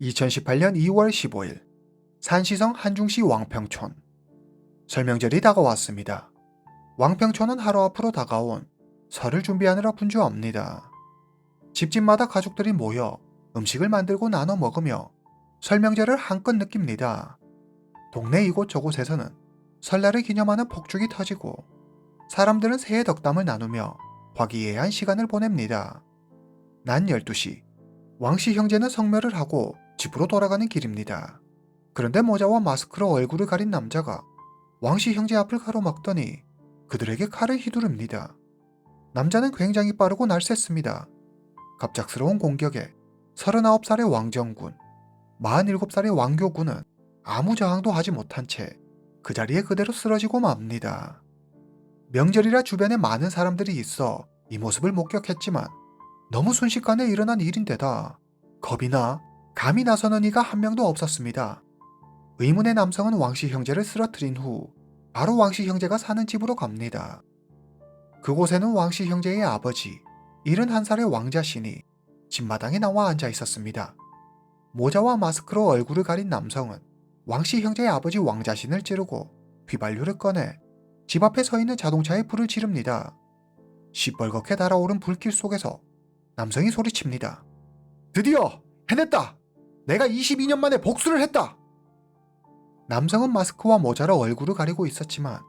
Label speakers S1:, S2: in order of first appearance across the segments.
S1: 2018년 2월 15일 산시성 한중시 왕평촌. 설명절이 다가왔습니다. 왕평촌은 하루 앞으로 다가온 설을 준비하느라 분주합니다. 집집마다 가족들이 모여 음식을 만들고 나눠 먹으며 설명절을 한껏 느낍니다. 동네 이곳저곳에서는 설날을 기념하는 폭죽이 터지고 사람들은 새해 덕담을 나누며 화기애애한 시간을 보냅니다. 낮 12시 왕씨 형제는 성묘를 하고 집으로 돌아가는 길입니다. 그런데 모자와 마스크로 얼굴을 가린 남자가 왕씨 형제 앞을 가로막더니 그들에게 칼을 휘두릅니다. 남자는 굉장히 빠르고 날쌔습니다. 갑작스러운 공격에 39살의 왕정군, 47살의 왕교군은 아무 저항도 하지 못한 채 그 자리에 그대로 쓰러지고 맙니다. 명절이라 주변에 많은 사람들이 있어 이 모습을 목격했지만 너무 순식간에 일어난 일인데다 겁이나 감히 나서는 이가 한 명도 없었습니다. 의문의 남성은 왕씨 형제를 쓰러뜨린 후 바로 왕씨 형제가 사는 집으로 갑니다. 그곳에는 왕씨 형제의 아버지 71살의 왕자신이 집마당에 나와 앉아 있었습니다. 모자와 마스크로 얼굴을 가린 남성은 왕씨 형제의 아버지 왕자신을 찌르고 휘발유를 꺼내 집 앞에 서 있는 자동차에 불을 지릅니다. 시뻘겋게 달아오른 불길 속에서 남성이 소리칩니다. 드디어 해냈다! 내가 22년 만에 복수를 했다! 남성은 마스크와 모자로 얼굴을 가리고 있었지만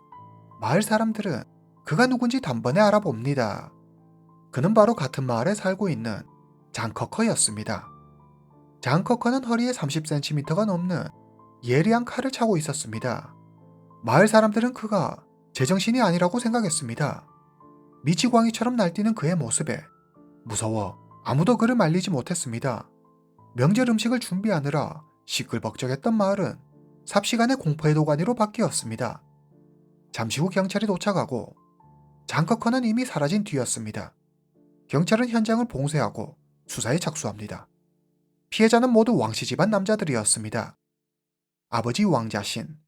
S1: 마을 사람들은 그가 누군지 단번에 알아봅니다. 그는 바로 같은 마을에 살고 있는 장커커였습니다. 장커커는 허리에 30cm가 넘는 예리한 칼을 차고 있었습니다. 마을 사람들은 그가 제정신이 아니라고 생각했습니다. 미치광이처럼 날뛰는 그의 모습에 무서워 아무도 그를 말리지 못했습니다. 명절 음식을 준비하느라 시끌벅적했던 마을은 삽시간에 공포의 도가니로 바뀌었습니다. 잠시 후 경찰이 도착하고 장커커는 이미 사라진 뒤였습니다. 경찰은 현장을 봉쇄하고 수사에 착수합니다. 피해자는 모두 왕씨 집안 남자들이었습니다. 아버지 왕자신,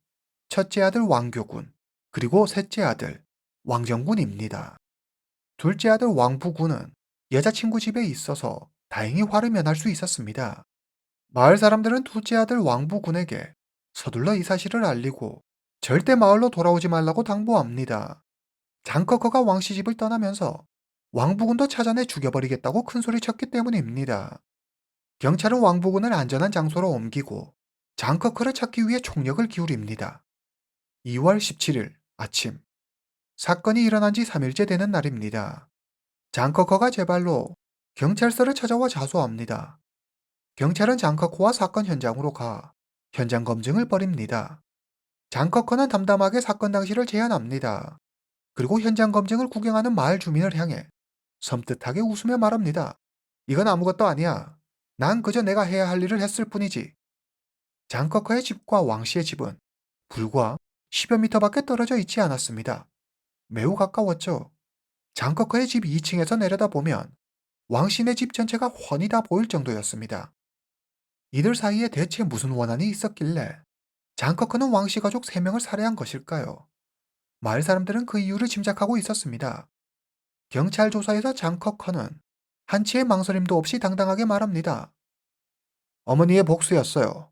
S1: 첫째 아들 왕교군, 그리고 셋째 아들 왕정군입니다. 둘째 아들 왕부군은 여자친구 집에 있어서 다행히 화를 면할 수 있었습니다. 마을 사람들은 둘째 아들 왕부군에게 서둘러 이 사실을 알리고 절대 마을로 돌아오지 말라고 당부합니다. 장커커가 왕씨 집을 떠나면서 왕부군도 찾아내 죽여버리겠다고 큰소리쳤기 때문입니다. 경찰은 왕부군을 안전한 장소로 옮기고 장커커를 찾기 위해 총력을 기울입니다. 2월 17일 아침, 사건이 일어난 지 3일째 되는 날입니다. 장커커가 제 발로 경찰서를 찾아와 자수합니다. 경찰은 장커커와 사건 현장으로 가 현장 검증을 벌입니다. 장커커는 담담하게 사건 당시를 재현합니다. 그리고 현장 검증을 구경하는 마을 주민을 향해 섬뜩하게 웃으며 말합니다. 이건 아무것도 아니야. 난 그저 내가 해야 할 일을 했을 뿐이지. 장커커의 집과 왕씨의 집은 불과 10여 미터밖에 떨어져 있지 않았습니다. 매우 가까웠죠. 장커커의 집 2층에서 내려다보면 왕씨네 집 전체가 훤히 다 보일 정도였습니다. 이들 사이에 대체 무슨 원한이 있었길래 장커커는 왕씨 가족 3명을 살해한 것일까요? 마을 사람들은 그 이유를 짐작하고 있었습니다. 경찰 조사에서 장커커는 한치의 망설임도 없이 당당하게 말합니다. 어머니의 복수였어요.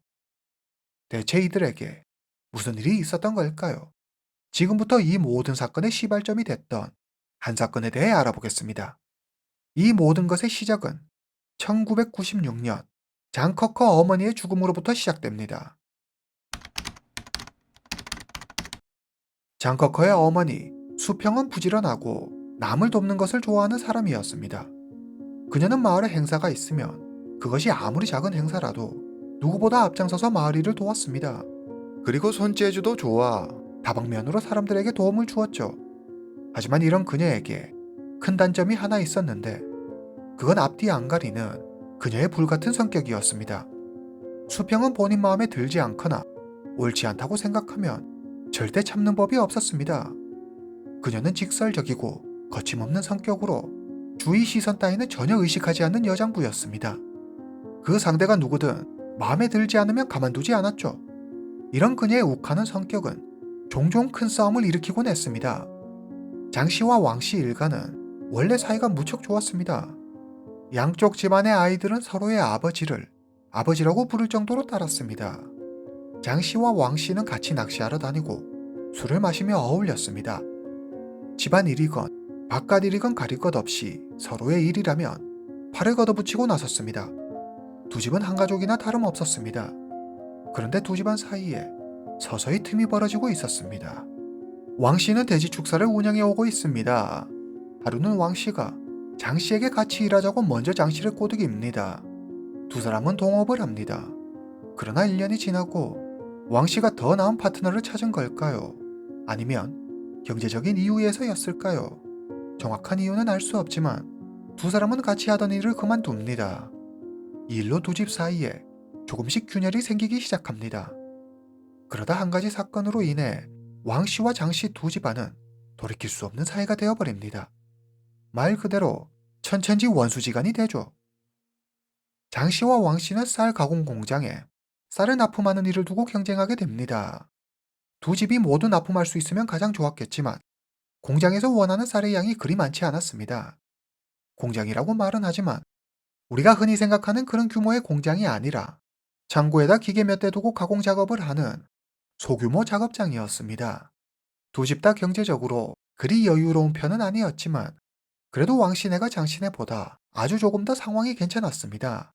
S1: 대체 이들에게 무슨 일이 있었던 걸까요? 지금부터 이 모든 사건의 시발점이 됐던 한 사건에 대해 알아보겠습니다. 이 모든 것의 시작은 1996년 장커커 어머니의 죽음으로부터 시작됩니다. 장커커의 어머니 수평은 부지런하고 남을 돕는 것을 좋아하는 사람이었습니다. 그녀는 마을에 행사가 있으면 그것이 아무리 작은 행사라도 누구보다 앞장서서 마을 일을 도왔습니다. 그리고 손재주도 좋아 다방면으로 사람들에게 도움을 주었죠. 하지만 이런 그녀에게 큰 단점이 하나 있었는데 그건 앞뒤 안 가리는 그녀의 불같은 성격이었습니다. 수평은 본인 마음에 들지 않거나 옳지 않다고 생각하면 절대 참는 법이 없었습니다. 그녀는 직설적이고 거침없는 성격으로 주위 시선 따위는 전혀 의식하지 않는 여장부였습니다. 그 상대가 누구든 마음에 들지 않으면 가만두지 않았죠. 이런 그녀의 욱하는 성격은 종종 큰 싸움을 일으키곤 했습니다. 장씨와 왕씨 일가는 원래 사이가 무척 좋았습니다. 양쪽 집안의 아이들은 서로의 아버지를 아버지라고 부를 정도로 따랐습니다. 장씨와 왕씨는 같이 낚시하러 다니고 술을 마시며 어울렸습니다. 집안 일이건 바깥 일이건 가릴 것 없이 서로의 일이라면 팔을 걷어붙이고 나섰습니다. 두 집은 한 가족이나 다름없었습니다. 그런데 두 집안 사이에 서서히 틈이 벌어지고 있었습니다. 왕씨는 돼지 축사를 운영해 오고 있습니다. 하루는 왕씨가 장씨에게 같이 일하자고 먼저 장씨를 꼬드깁니다. 두 사람은 동업을 합니다. 그러나 1년이 지나고 왕씨가 더 나은 파트너를 찾은 걸까요? 아니면 경제적인 이유에서였을까요? 정확한 이유는 알 수 없지만 두 사람은 같이 하던 일을 그만둡니다. 이 일로 두 집 사이에 조금씩 균열이 생기기 시작합니다. 그러다 한 가지 사건으로 인해 왕씨와 장씨 두 집안은 돌이킬 수 없는 사이가 되어버립니다. 말 그대로 천천지 원수지간이 되죠. 장씨와 왕씨는 쌀 가공 공장에 쌀을 납품하는 일을 두고 경쟁하게 됩니다. 두 집이 모두 납품할 수 있으면 가장 좋았겠지만 공장에서 원하는 쌀의 양이 그리 많지 않았습니다. 공장이라고 말은 하지만 우리가 흔히 생각하는 그런 규모의 공장이 아니라 창고에다 기계 몇 대 두고 가공 작업을 하는 소규모 작업장이었습니다. 두 집 다 경제적으로 그리 여유로운 편은 아니었지만 그래도 왕씨네가 장씨네보다 아주 조금 더 상황이 괜찮았습니다.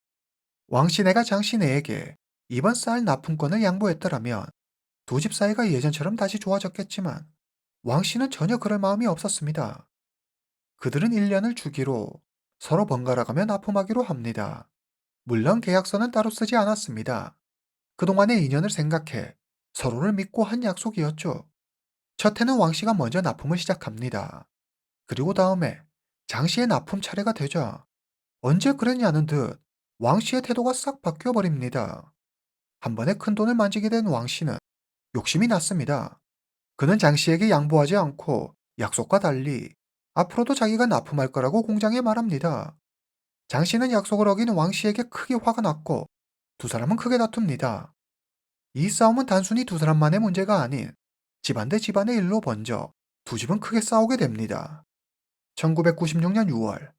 S1: 왕씨네가 장씨네에게 이번 쌀 납품권을 양보했더라면 두 집 사이가 예전처럼 다시 좋아졌겠지만 왕씨는 전혀 그럴 마음이 없었습니다. 그들은 1년을 주기로 서로 번갈아가며 납품하기로 합니다. 물론 계약서는 따로 쓰지 않았습니다. 그동안의 인연을 생각해 서로를 믿고 한 약속이었죠. 첫 해는 왕씨가 먼저 납품을 시작합니다. 그리고 다음에 장씨의 납품 차례가 되자 언제 그랬냐는 듯 왕씨의 태도가 싹 바뀌어 버립니다. 한 번에 큰 돈을 만지게 된 왕씨는 욕심이 났습니다. 그는 장씨에게 양보하지 않고 약속과 달리 앞으로도 자기가 납품할 거라고 공장에 말합니다. 장씨는 약속을 어긴 왕씨에게 크게 화가 났고 두 사람은 크게 다툽니다. 이 싸움은 단순히 두 사람만의 문제가 아닌 집안 대 집안의 일로 번져 두 집은 크게 싸우게 됩니다. 1996년 6월,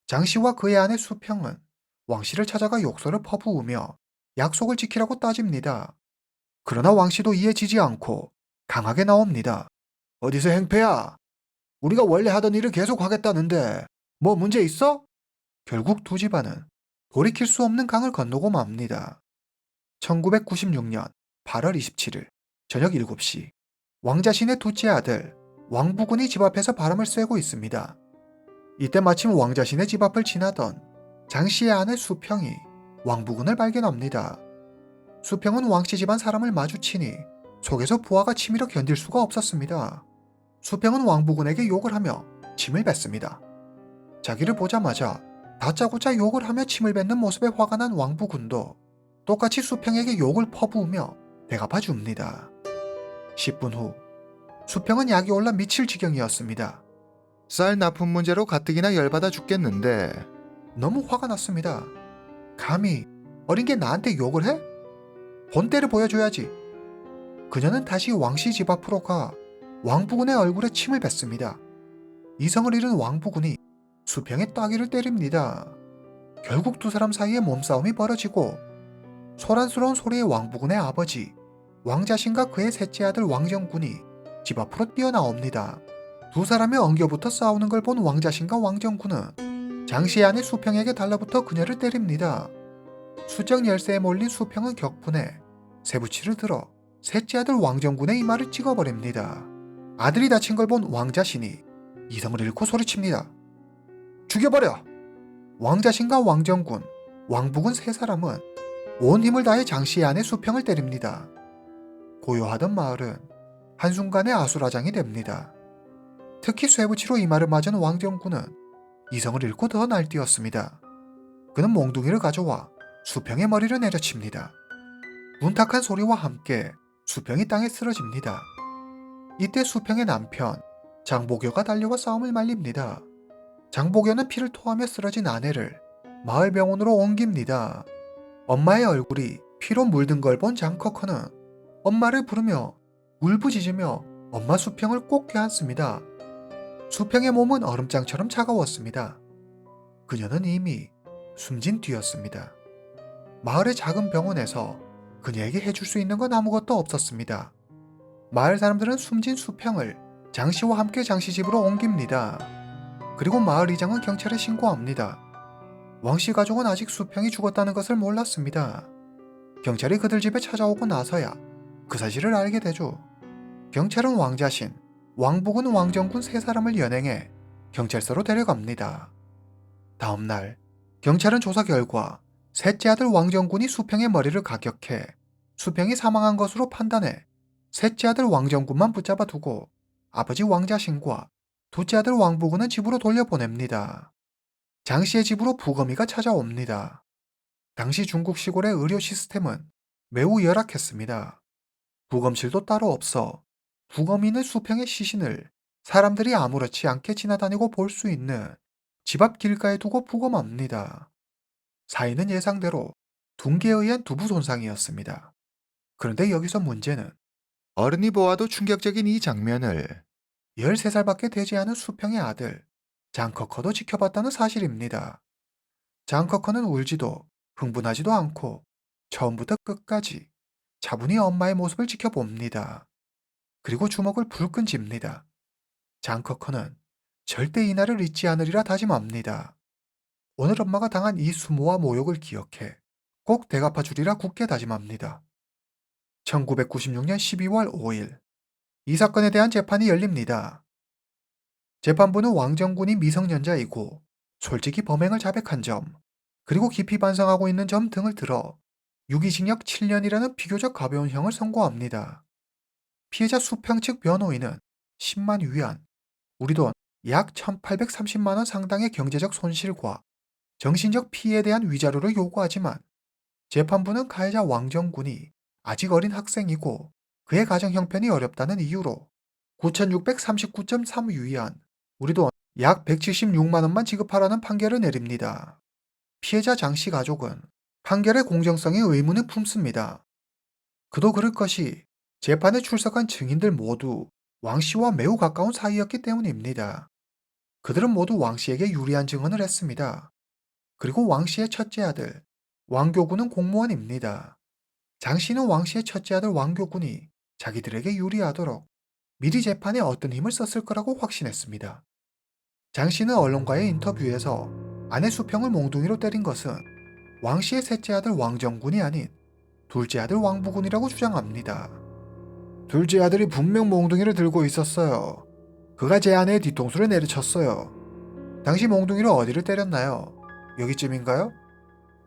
S1: 장씨와 그의 아내 수평은 왕씨를 찾아가 욕설을 퍼부으며 약속을 지키라고 따집니다. 그러나 왕씨도 이에 지지 않고 강하게 나옵니다. 어디서 행패야? 우리가 원래 하던 일을 계속 하겠다는데 뭐 문제 있어? 결국 두 집안은 돌이킬 수 없는 강을 건너고 맙니다. 1996년 8월 27일 저녁 7시 왕자신의 둘째 아들 왕부군이 집 앞에서 바람을 쐬고 있습니다. 이때 마침 왕자신의 집 앞을 지나던 장씨의 아내 수평이 왕부군을 발견합니다. 수평은 왕씨 집안 사람을 마주치니 속에서 부하가 치밀어 견딜 수가 없었습니다. 수평은 왕부군에게 욕을 하며 침을 뱉습니다. 자기를 보자마자 다짜고짜 욕을 하며 침을 뱉는 모습에 화가 난 왕부군도 똑같이 수평에게 욕을 퍼부으며 대갚아 줍니다. 10분 후 수평은 약이 올라 미칠 지경이었습니다. 쌀 납품 문제로 가뜩이나 열받아 죽겠는데 너무 화가 났습니다. 감히 어린 게 나한테 욕을 해? 본때를 보여줘야지. 그녀는 다시 왕씨 집 앞으로 가 왕부군의 얼굴에 침을 뱉습니다. 이성을 잃은 왕부군이 수평의 따귀를 때립니다. 결국 두 사람 사이에 몸싸움이 벌어지고 소란스러운 소리의 왕부군의 아버지 왕자신과 그의 셋째 아들 왕정군이 집 앞으로 뛰어나옵니다. 두 사람의 엉겨붙어 싸우는 걸 본 왕자신과 왕정군은 장씨의 아내 수평에게 달라붙어 그녀를 때립니다. 수정 열쇠에 몰린 수평은 격분해 쇠붙이를 들어 셋째 아들 왕정군의 이마를 찍어버립니다. 아들이 다친 걸 본 왕자신이 이성을 잃고 소리칩니다. 죽여버려! 왕자신과 왕정군, 왕부군 세 사람은 온 힘을 다해 장씨의 아내 수평을 때립니다. 고요하던 마을은 한순간에 아수라장이 됩니다. 특히 쇠붙이로 이마를 맞은 왕정군은 이성을 잃고 더 날뛰었습니다. 그는 몽둥이를 가져와 수평의 머리를 내려칩니다. 문탁한 소리와 함께 수평이 땅에 쓰러집니다. 이때 수평의 남편 장보교가 달려와 싸움을 말립니다. 장보교는 피를 토하며 쓰러진 아내를 마을 병원으로 옮깁니다. 엄마의 얼굴이 피로 물든 걸 본 장커커는 엄마를 부르며 울부짖으며 엄마 수평을 꼭 껴안습니다. 수평의 몸은 얼음장처럼 차가웠습니다. 그녀는 이미 숨진 뒤였습니다. 마을의 작은 병원에서 그녀에게 해줄 수 있는 건 아무것도 없었습니다. 마을 사람들은 숨진 수평을 장 씨와 함께 장 씨 집으로 옮깁니다. 그리고 마을 이장은 경찰에 신고합니다. 왕 씨 가족은 아직 수평이 죽었다는 것을 몰랐습니다. 경찰이 그들 집에 찾아오고 나서야 그 사실을 알게 되죠. 경찰은 왕자신, 왕복은 왕정군 세 사람을 연행해 경찰서로 데려갑니다. 다음 날 경찰은 조사 결과 셋째 아들 왕정군이 수평의 머리를 가격해 수평이 사망한 것으로 판단해 셋째 아들 왕정군만 붙잡아 두고 아버지 왕자신과 둘째 아들 왕복은은 집으로 돌려보냅니다. 장 씨의 집으로 부검이가 찾아옵니다. 당시 중국 시골의 의료 시스템은 매우 열악했습니다. 부검실도 따로 없어 부검인은 수평의 시신을 사람들이 아무렇지 않게 지나다니고 볼 수 있는 집 앞 길가에 두고 부검합니다. 사인은 예상대로 둔기에 의한 두부 손상이었습니다. 그런데 여기서 문제는 어른이 보아도 충격적인 이 장면을 13살밖에 되지 않은 수평의 아들 장커커도 지켜봤다는 사실입니다. 장커커는 울지도 흥분하지도 않고 처음부터 끝까지 차분히 엄마의 모습을 지켜봅니다. 그리고 주먹을 불끈 쥡니다. 장커커는 절대 이날을 잊지 않으리라 다짐합니다. 오늘 엄마가 당한 이 수모와 모욕을 기억해 꼭 대갚아 주리라 굳게 다짐합니다. 1996년 12월 5일 이 사건에 대한 재판이 열립니다. 재판부는 왕정군이 미성년자이고 솔직히 범행을 자백한 점, 그리고 깊이 반성하고 있는 점 등을 들어 유기징역 7년이라는 비교적 가벼운 형을 선고합니다. 피해자 수평 측 변호인은 10만 위안, 우리 돈 약 1,830만 원 상당의 경제적 손실과 정신적 피해에 대한 위자료를 요구하지만 재판부는 가해자 왕정군이 아직 어린 학생이고 그의 가정 형편이 어렵다는 이유로 9,639.3 위안, 우리 돈 약 176만 원만 지급하라는 판결을 내립니다. 피해자 장씨 가족은 판결의 공정성에 의문을 품습니다. 그도 그럴 것이 재판에 출석한 증인들 모두 왕씨와 매우 가까운 사이였기 때문입니다. 그들은 모두 왕씨에게 유리한 증언을 했습니다. 그리고 왕씨의 첫째 아들 왕교군은 공무원입니다. 장씨는 왕씨의 첫째 아들 왕교군이 자기들에게 유리하도록 미리 재판에 어떤 힘을 썼을 거라고 확신했습니다. 장씨는 언론과의 인터뷰에서 아내 수평을 몽둥이로 때린 것은 왕씨의 셋째 아들 왕정군이 아닌 둘째 아들 왕부군이라고 주장합니다. 둘째 아들이 분명 몽둥이를 들고 있었어요. 그가 제 아내의 뒤통수를 내리쳤어요. 당시 몽둥이로 어디를 때렸나요? 여기쯤인가요?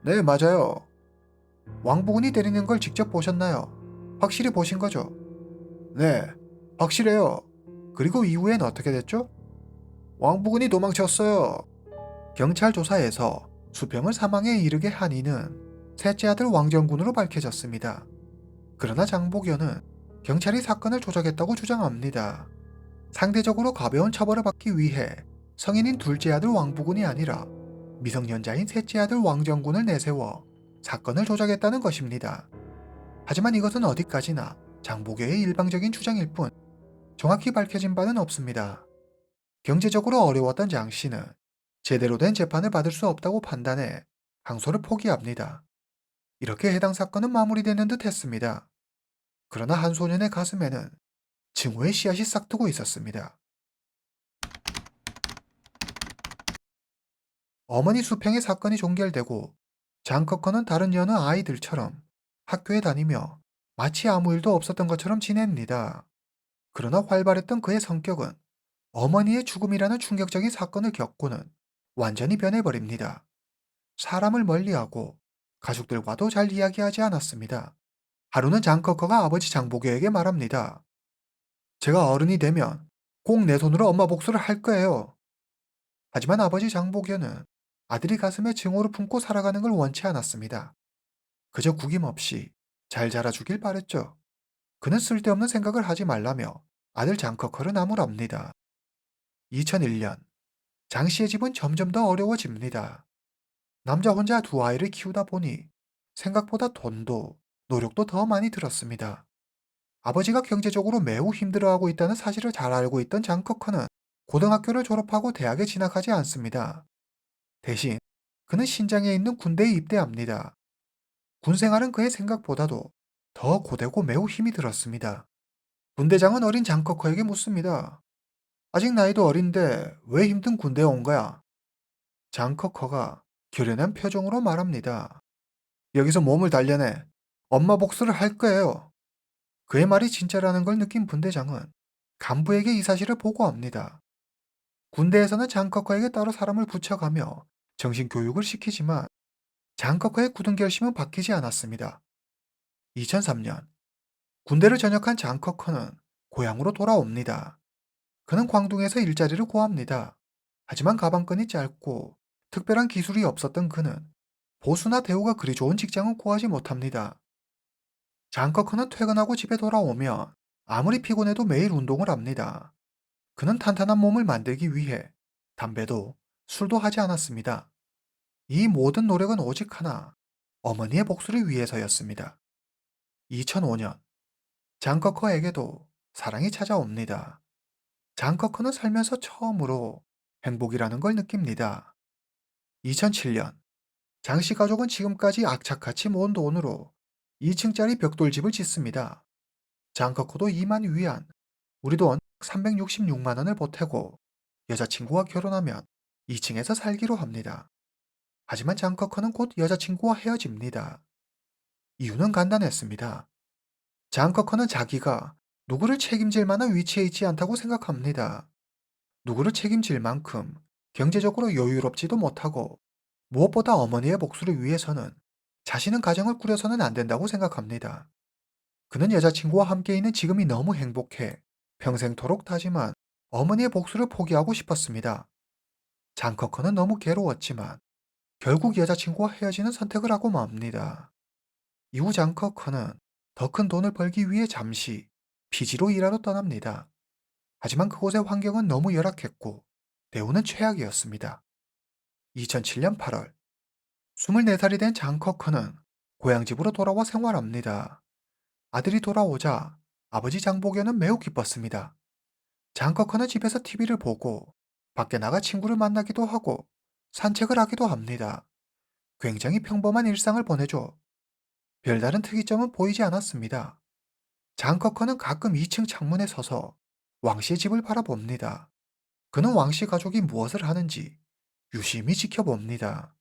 S1: 네, 맞아요. 왕부군이 때리는 걸 직접 보셨나요? 확실히 보신 거죠? 네, 확실해요. 그리고 이후엔 어떻게 됐죠? 왕부군이 도망쳤어요. 경찰 조사에서 수평을 사망에 이르게 한 이는 셋째 아들 왕정군으로 밝혀졌습니다. 그러나 장복연은 경찰이 사건을 조작했다고 주장합니다. 상대적으로 가벼운 처벌을 받기 위해 성인인 둘째 아들 왕부군이 아니라 미성년자인 셋째 아들 왕정군을 내세워 사건을 조작했다는 것입니다. 하지만 이것은 어디까지나 장복여의 일방적인 주장일 뿐 정확히 밝혀진 바는 없습니다. 경제적으로 어려웠던 장 씨는 제대로 된 재판을 받을 수 없다고 판단해 항소를 포기합니다. 이렇게 해당 사건은 마무리되는 듯 했습니다. 그러나 한 소년의 가슴에는 증오의 씨앗이 싹트고 있었습니다. 어머니 수평의 사건이 종결되고 장커커는 다른 여느 아이들처럼 학교에 다니며 마치 아무 일도 없었던 것처럼 지냅니다. 그러나 활발했던 그의 성격은 어머니의 죽음이라는 충격적인 사건을 겪고는 완전히 변해버립니다. 사람을 멀리하고 가족들과도 잘 이야기하지 않았습니다. 하루는 장커커가 아버지 장보교에게 말합니다. 제가 어른이 되면 꼭 내 손으로 엄마 복수를 할 거예요. 하지만 아버지 장보교는 아들이 가슴에 증오를 품고 살아가는 걸 원치 않았습니다. 그저 구김없이 잘 자라주길 바랬죠. 그는 쓸데없는 생각을 하지 말라며 아들 장커커를 나무랍니다. 2001년 장 씨의 집은 점점 더 어려워집니다. 남자 혼자 두 아이를 키우다 보니 생각보다 돈도 노력도 더 많이 들었습니다. 아버지가 경제적으로 매우 힘들어하고 있다는 사실을 잘 알고 있던 장커커는 고등학교를 졸업하고 대학에 진학하지 않습니다. 대신 그는 신장에 있는 군대에 입대합니다. 군 생활은 그의 생각보다도 더 고되고 매우 힘이 들었습니다. 군대장은 어린 장커커에게 묻습니다. 아직 나이도 어린데 왜 힘든 군대에 온 거야? 장커커가 결연한 표정으로 말합니다. 여기서 몸을 단련해 엄마 복수를 할 거예요. 그의 말이 진짜라는 걸 느낀 분대장은 간부에게 이 사실을 보고합니다. 군대에서는 장커커에게 따로 사람을 붙여가며 정신교육을 시키지만 장커커의 굳은 결심은 바뀌지 않았습니다. 2003년 군대를 전역한 장커커는 고향으로 돌아옵니다. 그는 광둥에서 일자리를 구합니다. 하지만 가방끈이 짧고 특별한 기술이 없었던 그는 보수나 대우가 그리 좋은 직장은 구하지 못합니다. 장커크는 퇴근하고 집에 돌아오면 아무리 피곤해도 매일 운동을 합니다. 그는 탄탄한 몸을 만들기 위해 담배도 술도 하지 않았습니다. 이 모든 노력은 오직 하나, 어머니의 복수를 위해서였습니다. 2005년, 장커커에게도 사랑이 찾아옵니다. 장커커는 살면서 처음으로 행복이라는 걸 느낍니다. 2007년, 장씨 가족은 지금까지 악착같이 모은 돈으로 2층짜리 벽돌집을 짓습니다. 장커커도 이만 위안, 우리 돈 366만 원을 보태고 여자친구와 결혼하면 2층에서 살기로 합니다. 하지만 장커커는 곧 여자친구와 헤어집니다. 이유는 간단했습니다. 장커커는 자기가 누구를 책임질 만한 위치에 있지 않다고 생각합니다. 누구를 책임질 만큼 경제적으로 여유롭지도 못하고 무엇보다 어머니의 복수를 위해서는 자신은 가정을 꾸려서는 안 된다고 생각합니다. 그는 여자친구와 함께 있는 지금이 너무 행복해 평생토록 다짐한 어머니의 복수를 포기하고 싶었습니다. 장커커는 너무 괴로웠지만 결국 여자친구와 헤어지는 선택을 하고 맙니다. 이후 장커커는 더 큰 돈을 벌기 위해 잠시 피지로 일하러 떠납니다. 하지만 그곳의 환경은 너무 열악했고 대우는 최악이었습니다. 2007년 8월, 24살이 된 장커커는 고향집으로 돌아와 생활합니다. 아들이 돌아오자 아버지 장복연은 매우 기뻤습니다. 장커커는 집에서 TV를 보고 밖에 나가 친구를 만나기도 하고 산책을 하기도 합니다. 굉장히 평범한 일상을 보내죠. 별다른 특이점은 보이지 않았습니다. 장커커는 가끔 2층 창문에 서서 왕씨의 집을 바라봅니다. 그는 왕씨 가족이 무엇을 하는지 유심히 지켜봅니다.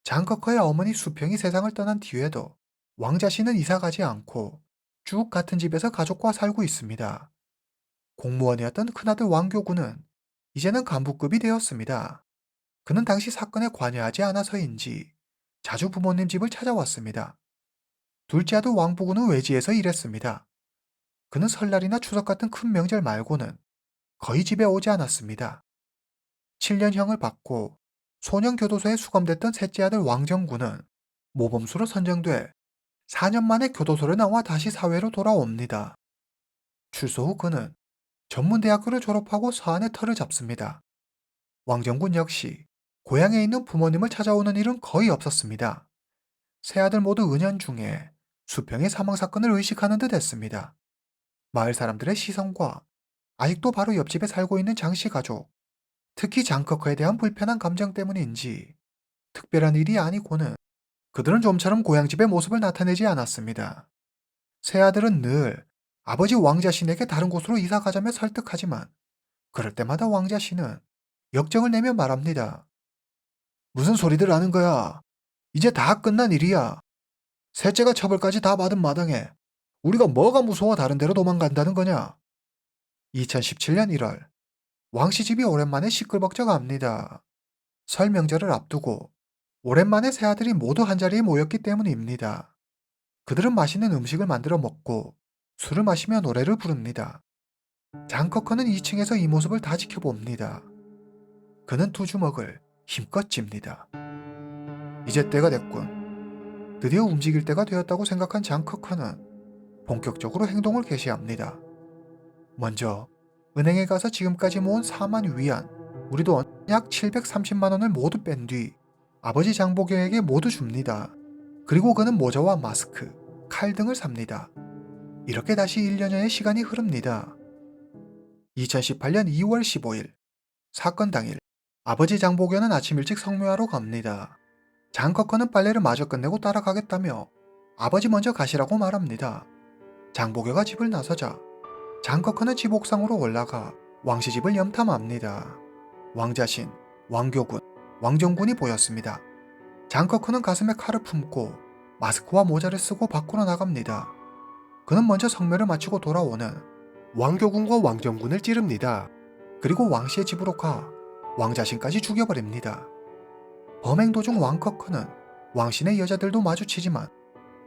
S1: 장커커의 어머니 수평이 세상을 떠난 뒤에도 왕자씨는 이사가지 않고 쭉 같은 집에서 가족과 살고 있습니다. 공무원이었던 큰아들 왕교구는 이제는 간부급이 되었습니다. 그는 당시 사건에 관여하지 않아서인지 자주 부모님 집을 찾아왔습니다. 둘째 아들 왕부구는 외지에서 일했습니다. 그는 설날이나 추석 같은 큰 명절 말고는 거의 집에 오지 않았습니다. 7년형을 받고 소년교도소에 수감됐던 셋째 아들 왕정구는 모범수로 선정돼 4년 만에 교도소를 나와 다시 사회로 돌아옵니다. 출소 후 그는 전문대학교를 졸업하고 서안의 터를 잡습니다. 왕정군 역시 고향에 있는 부모님을 찾아오는 일은 거의 없었습니다. 세 아들 모두 은연중에 수평의 사망사건을 의식하는 듯 했습니다. 마을 사람들의 시선과 아직도 바로 옆집에 살고 있는 장씨 가족, 특히 장커커에 대한 불편한 감정 때문인지 특별한 일이 아니고는 그들은 좀처럼 고향집의 모습을 나타내지 않았습니다. 세 아들은 늘 아버지 왕자신에게 다른 곳으로 이사 가자며 설득하지만 그럴 때마다 왕자신은 역정을 내며 말합니다. 무슨 소리들 하는 거야? 이제 다 끝난 일이야. 셋째가 처벌까지 다 받은 마당에 우리가 뭐가 무서워 다른 데로 도망간다는 거냐? 2017년 1월, 왕씨 집이 오랜만에 시끌벅적합니다. 설 명절을 앞두고 오랜만에 세 아들이 모두 한자리에 모였기 때문입니다. 그들은 맛있는 음식을 만들어 먹고 술을 마시며 노래를 부릅니다. 장커커는 2층에서 이 모습을 다 지켜봅니다. 그는 두 주먹을 힘껏 쥡니다. 이제 때가 됐군. 드디어 움직일 때가 되었다고 생각한 장커커는 본격적으로 행동을 개시합니다. 먼저 은행에 가서 지금까지 모은 4만 위안, 우리 돈 약 730만 원을 모두 뺀 뒤 아버지 장복영에게 모두 줍니다. 그리고 그는 모자와 마스크, 칼 등을 삽니다. 이렇게 다시 1년여의 시간이 흐릅니다. 2018년 2월 15일, 사건 당일 아버지 장보교는 아침 일찍 성묘하러 갑니다. 장커커는 빨래를 마저 끝내고 따라가겠다며 아버지 먼저 가시라고 말합니다. 장보교가 집을 나서자 장커커는 집 옥상으로 올라가 왕씨 집을 염탐합니다. 왕자신, 왕교군, 왕정군이 보였습니다. 장커커는 가슴에 칼을 품고 마스크와 모자를 쓰고 밖으로 나갑니다. 그는 먼저 성묘를 마치고 돌아오는 왕교군과 왕정군을 찌릅니다. 그리고 왕씨의 집으로 가 왕자신까지 죽여버립니다. 범행 도중 왕커커는 왕신의 여자들도 마주치지만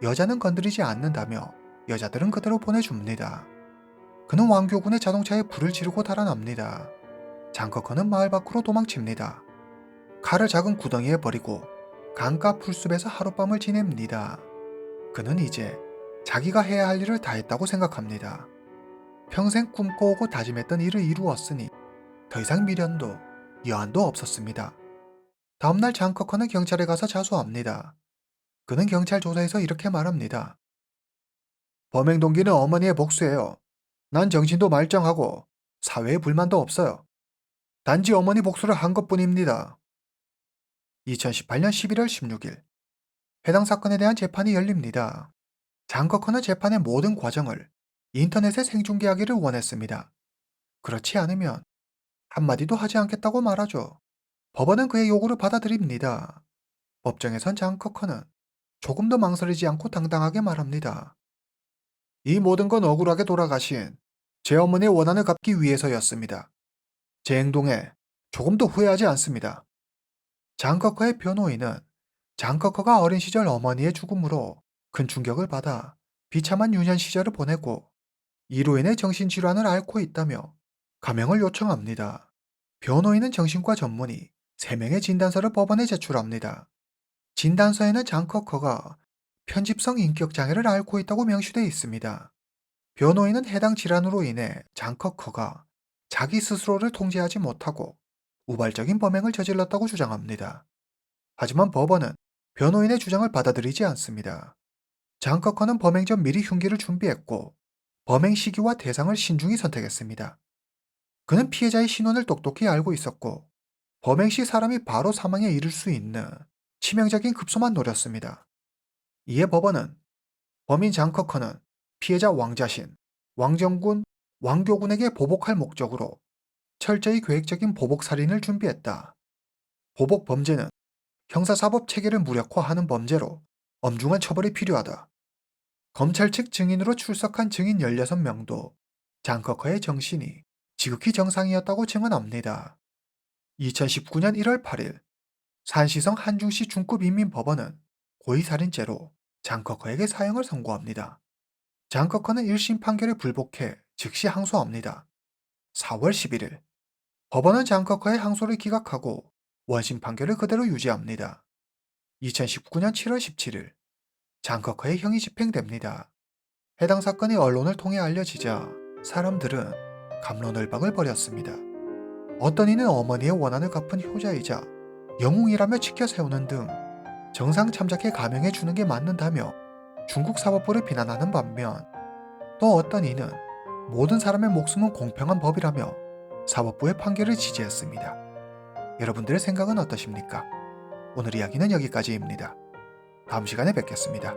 S1: 여자는 건드리지 않는다며 여자들은 그대로 보내줍니다. 그는 왕교군의 자동차에 불을 지르고 달아납니다. 장커커는 마을 밖으로 도망칩니다. 칼을 작은 구덩이에 버리고 강가 풀숲에서 하룻밤을 지냅니다. 그는 이제 자기가 해야 할 일을 다 했다고 생각합니다. 평생 꿈꿔오고 다짐했던 일을 이루었으니 더 이상 미련도 여한도 없었습니다. 다음날 장커커는 경찰에 가서 자수합니다. 그는 경찰 조사에서 이렇게 말합니다. 범행 동기는 어머니의 복수예요. 난 정신도 말짱하고 사회에 불만도 없어요. 단지 어머니 복수를 한 것뿐입니다. 2018년 11월 16일 해당 사건에 대한 재판이 열립니다. 장커커는 재판의 모든 과정을 인터넷에 생중계하기를 원했습니다. 그렇지 않으면 한마디도 하지 않겠다고 말하죠. 법원은 그의 요구를 받아들입니다. 법정에선 장커커는 조금도 망설이지 않고 당당하게 말합니다. 이 모든 건 억울하게 돌아가신 제 어머니의 원한을 갚기 위해서였습니다. 제 행동에 조금도 후회하지 않습니다. 장커커의 변호인은 장커커가 어린 시절 어머니의 죽음으로 큰 충격을 받아 비참한 유년 시절을 보내고 이로 인해 정신질환을 앓고 있다며 감형을 요청합니다. 변호인은 정신과 전문의 3명의 진단서를 법원에 제출합니다. 진단서에는 장커커가 편집성 인격장애를 앓고 있다고 명시되어 있습니다. 변호인은 해당 질환으로 인해 장커커가 자기 스스로를 통제하지 못하고 우발적인 범행을 저질렀다고 주장합니다. 하지만 법원은 변호인의 주장을 받아들이지 않습니다. 장커커는 범행 전 미리 흉기를 준비했고 범행 시기와 대상을 신중히 선택했습니다. 그는 피해자의 신원을 똑똑히 알고 있었고 범행 시 사람이 바로 사망에 이를 수 있는 치명적인 급소만 노렸습니다. 이에 법원은 범인 장커커는 피해자 왕자신, 왕정군, 왕교군에게 보복할 목적으로 철저히 계획적인 보복살인을 준비했다. 보복 범죄는 형사사법 체계를 무력화하는 범죄로 엄중한 처벌이 필요하다. 검찰 측 증인으로 출석한 증인 16명도 장커커의 정신이 지극히 정상이었다고 증언합니다. 2019년 1월 8일 산시성 한중시 중급인민법원은 고의살인죄로 장커커에게 사형을 선고합니다. 장커커는 1심 판결에 불복해 즉시 항소합니다. 4월 11일 법원은 장커커의 항소를 기각하고 원심 판결을 그대로 유지합니다. 2019년 7월 17일 장커커의 형이 집행됩니다. 해당 사건이 언론을 통해 알려지자 사람들은 갑론을박을 벌였습니다. 어떤 이는 어머니의 원한을 갚은 효자이자 영웅이라며 지켜 세우는 등 정상 참작해 감형해 주는 게 맞는다며 중국 사법부를 비난하는 반면 또 어떤 이는 모든 사람의 목숨은 공평한 법이라며 사법부의 판결을 지지했습니다. 여러분들의 생각은 어떠십니까? 오늘 이야기는 여기까지입니다. 다음 시간에 뵙겠습니다.